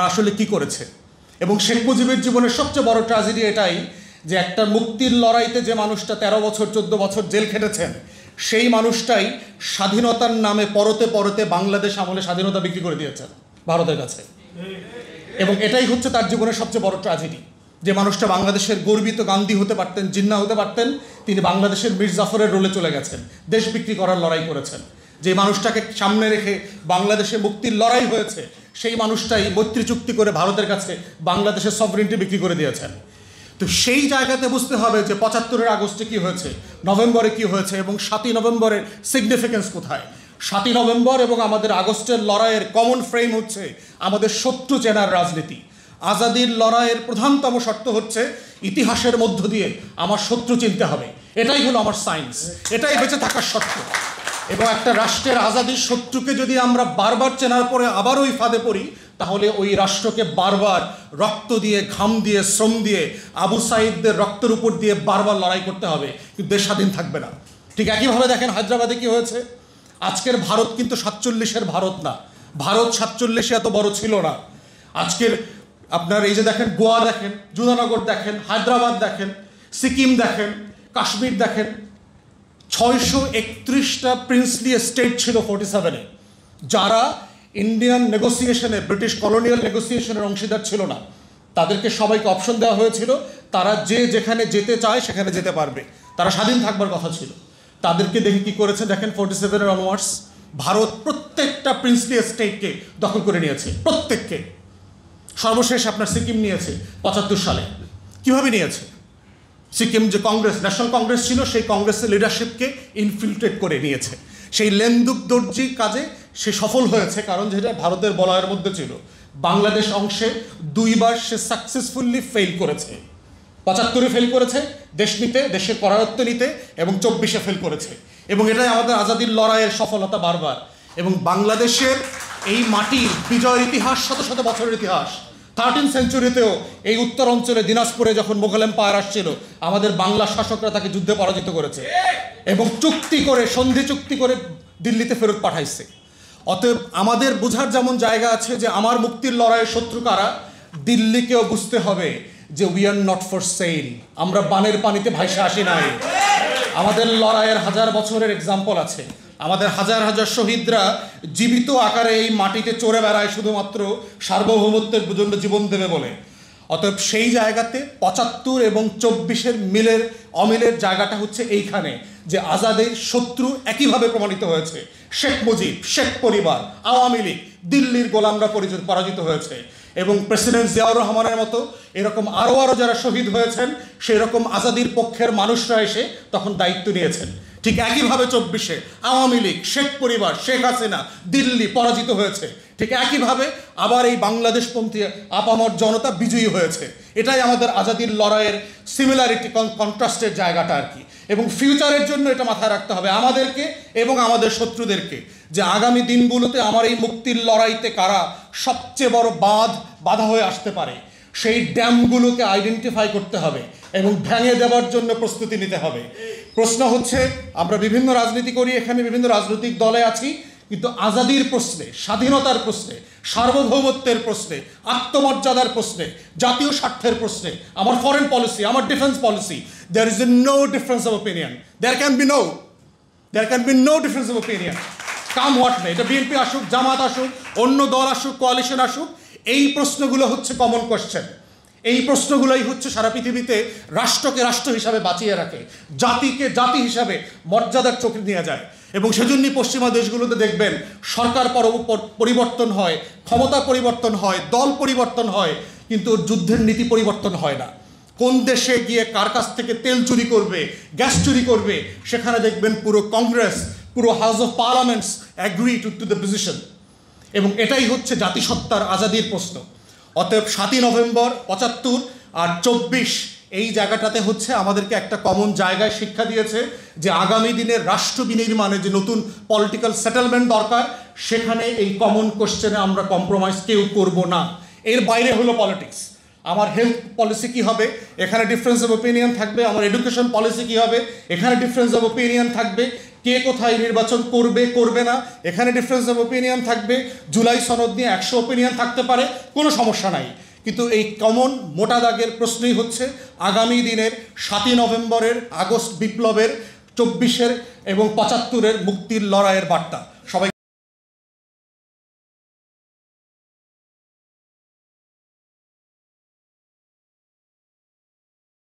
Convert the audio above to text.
আসলে কি করেছে। এবং শেখ মুজিবের জীবনের সবচেয়ে বড় ট্র্যাজেডি এটাই যে একটা মুক্তির লড়াইতে যে মানুষটা 13 বছর 14 বছর জেল খেটেছেন সেই মানুষটাই স্বাধীনতার নামে পরতে পরতে বাংলাদেশ আমলে স্বাধীনতা বিক্রি করে দিয়েছেন ভারতের কাছে। এবং এটাই হচ্ছে তার জীবনের সবচেয়ে বড় ট্র্যাজেডি, যে মানুষটা বাংলাদেশের গর্বিত গান্ধী হতে পারতেন, জিন্না হতে পারতেন, তিনি বাংলাদেশের মীর জাফরের রোলে চলে গেছেন, দেশ বিক্রি করার লড়াই করেছেন। যে মানুষটাকে সামনে রেখে বাংলাদেশে মুক্তির লড়াই হয়েছে সেই মানুষটাই মৈত্রী চুক্তি করে ভারতের কাছে বাংলাদেশের সভরেন্টি বিক্রি করে দিয়েছেন। তো সেই জায়গাতে বুঝতে হবে যে 75-এর আগস্টে কী হয়েছে, নভেম্বরে কী হয়েছে এবং 7ই নভেম্বরের সিগনিফিকেন্স কোথায়। 7ই নভেম্বর এবং আমাদের আগস্টের লড়াইয়ের কমন ফ্রেম হচ্ছে আমাদের শত্রু চেনার রাজনীতি। আজাদির লড়াইয়ের প্রধানতম শর্ত হচ্ছে ইতিহাসের মধ্য দিয়ে আমার শত্রু চিনতে হবে, এটাই হলো আমার সায়েন্স, এটাই বেঁচে থাকার শর্ত। এবং একটা রাষ্ট্রের আজাদির শত্রুকে যদি আমরা বারবার চেনার পরে আবার ওই ফাঁদে পড়ি তাহলে ওই রাষ্ট্রকে বারবার রক্ত দিয়ে, ঘাম দিয়ে, শ্রম দিয়ে, আবু সাইদদের রক্তের উপর দিয়ে বারবার লড়াই করতে হবে, কিন্তু দেশ স্বাধীন থাকবে না। ঠিক একইভাবে দেখেন হায়দ্রাবাদে কি হয়েছে। আজকের ভারত কিন্তু 47-এর ভারত না, ভারত 47-এ এত বড় ছিল না। আজকের আপনার এই যে দেখেন গোয়া দেখেন, জুনানগর দেখেন, হায়দ্রাবাদ দেখেন, সিকিম দেখেন, কাশ্মীর দেখেন, 631টা প্রিন্সলি স্টেট ছিল 47-এ, যারা ইন্ডিয়ান নেগোসিয়েশনে, ব্রিটিশ কলোনিয়াল নেগোসিয়েশনের অংশীদার ছিল না। তাদেরকে সবাইকে অপশন দেওয়া হয়েছিল, তারা যে যেখানে যেতে চায় সেখানে যেতে পারবে, তারা স্বাধীন থাকবার কথা ছিল। তাদেরকে দেখে কি করেছে দেখেন, 47-এর অনওয়ার্ডস ভারত প্রত্যেকটা প্রিন্সলি স্টেটকে দখল করে নিয়েছে, প্রত্যেককে। সর্বশেষ আপনার সিকিম নিয়েছে 75 সালে। কীভাবে নিয়েছে? সিকিম যে কংগ্রেস, ন্যাশনাল কংগ্রেস ছিল, সেই কংগ্রেসের লিডারশিপকে ইনফিল্ট্রেট করে নিয়েছে। সেই লেন্দুক দর্জি কাজে সে সফল হয়েছে, কারণ যেটা ভারতের বলয়ের মধ্যে ছিল। বাংলাদেশ অংশে 2বার সে সাকসেসফুলি ফেল করেছে। 75-এ ফেল করেছে দেশ নিতে, দেশের করায়ত্ত নিতে, এবং 24-এ ফেল করেছে। এবং এটাই আমাদের আজাদির লড়াইয়ের সফলতা বারবার। এবং বাংলাদেশের এই মাটির বিজয়ের ইতিহাস শত শত বছরের ইতিহাস। 13th সেঞ্চুরিতেও এই উত্তর অঞ্চলে দিনাজপুরে যখন মোগল এম্পায়ার আসছিল, আমাদের বাংলা শাসকরা তাকে যুদ্ধে পরাজিত করেছে এবং চুক্তি করে, সন্ধি চুক্তি করে দিল্লিতে ফেরত পাঠাইছে। অতএব আমাদের বোঝার যেমন জায়গা আছে যে আমার মুক্তির লড়াইয়ের শত্রু কারা, দিল্লিকেও বুঝতে হবে যে we are not for sale, আমরা বানের পানিতে ভাইসে আসি নাই। আমাদের লড়াইয়ের হাজার বছরের এক্সাম্পল আছে। আমাদের হাজার হাজার শহীদরা জীবিত আকারে এই মাটিতে চড়ে বেড়ায় শুধুমাত্র সার্বভৌমত্বের জন্য জীবন দেবে বলে। অতএব সেই জায়গাতে 75 এবং 24-এর অমিলের জায়গাটা হচ্ছে এইখানে, যে আজাদের শত্রু একইভাবে প্রমাণিত হয়েছে। শেখ মুজিব, শেখ পরিবার, আওয়ামী লীগ, দিল্লির গোলামরা পরাজিত হয়েছে। এবং প্রেসিডেন্ট জিয়াউর রহমানের মতো এরকম আরও যারা শহীদ হয়েছেন, সেই রকম আজাদির পক্ষের মানুষরা এসে তখন দায়িত্ব নিয়েছেন। ঠিক একইভাবে 24-এ আওয়ামী লীগ, শেখ পরিবার, শেখ হাসিনা, দিল্লি পরাজিত হয়েছে। ঠিক একইভাবে আবার এই বাংলাদেশপন্থী আপামর জনতা বিজয়ী হয়েছে। এটাই আমাদের আজাদির লড়াইয়ের সিমিলারিটি, কন্ট্রাস্টের জায়গাটা আর কি। এবং ফিউচারের জন্য এটা মাথায় রাখতে হবে আমাদেরকে এবং আমাদের শত্রুদেরকে, যে আগামী দিনগুলোতে আমার এই মুক্তির লড়াইতে কারা সবচেয়ে বড় বাধা হয়ে আসতে পারে, সেই ড্যামগুলোকে আইডেন্টিফাই করতে হবে এবং ভেঙে দেওয়ার জন্য প্রস্তুতি নিতে হবে। প্রশ্ন হচ্ছে, আমরা বিভিন্ন রাজনীতি করি, এখানে বিভিন্ন রাজনৈতিক দলে আছি, কিন্তু আজাদির প্রশ্নে, স্বাধীনতার প্রশ্নে, সার্বভৌমত্বের প্রশ্নে, আত্মমর্যাদার প্রশ্নে, জাতীয় স্বার্থের প্রশ্নে, আমার ফরেন পলিসি, আমার defence policy, there is no difference of opinion. There can be no difference of opinion, come what may. এটা বিএনপি আসুক, জামাত আসুক, অন্য দল আসুক, কোয়ালিশন আসুক, এই প্রশ্নগুলো হচ্ছে কমন কোয়েশ্চেন। এই প্রশ্নগুলোই হচ্ছে সারা পৃথিবীতে রাষ্ট্রকে রাষ্ট্র হিসাবে বাঁচিয়ে রাখে, জাতিকে জাতি হিসাবে মর্যাদার চোখে নিয়ে যায়। এবং সেজন্যই পশ্চিমা দেশগুলোতে দেখবেন সরকার পরিবর্তন হয়, ক্ষমতা পরিবর্তন হয়, দল পরিবর্তন হয়, কিন্তু যুদ্ধের নীতি পরিবর্তন হয় না। কোন দেশে গিয়ে কার কাছ থেকে তেল চুরি করবে, গ্যাস চুরি করবে, সেখানে দেখবেন পুরো কংগ্রেস, পুরো house of parliaments agree to the position. এবং এটাই হচ্ছে জাতিসত্তার আজাদির প্রশ্ন। অতএব 7ই নভেম্বর 75 আর 24 এই জায়গাটাতে হচ্ছে আমাদেরকে একটা কমন জায়গায় শিক্ষা দিয়েছে যে আগামী দিনের রাষ্ট্র বিনির্মাণে যে নতুন পলিটিক্যাল সেটেলমেন্ট দরকার, সেখানে এই কমন কোশ্চেনে আমরা কম্প্রোমাইজ কেউ করব না। এর বাইরে হলো পলিটিক্স। আমার হেলথ পলিসি কী হবে, এখানে ডিফারেন্স অফ ওপিনিয়ন থাকবে। আমার এডুকেশন পলিসি কী হবে, এখানে ডিফারেন্স অফ ওপিনিয়ন থাকবে। কে কোথায় নির্বাচন করবে করবে না, এখানে ডিফারেন্স অফ ওপিনিয়ন থাকবে। জুলাই সনদ নিয়ে 100 ওপিনিয়ন থাকতে পারে, কোনো সমস্যা নাই। কিন্তু এই কমন মোটা দাগের প্রশ্নই হচ্ছে আগামী দিনের 7ই নভেম্বরের, আগস্ট বিপ্লবের, 24-এর এবং 75-এর মুক্তির লড়াইয়ের বার্তা। সবাই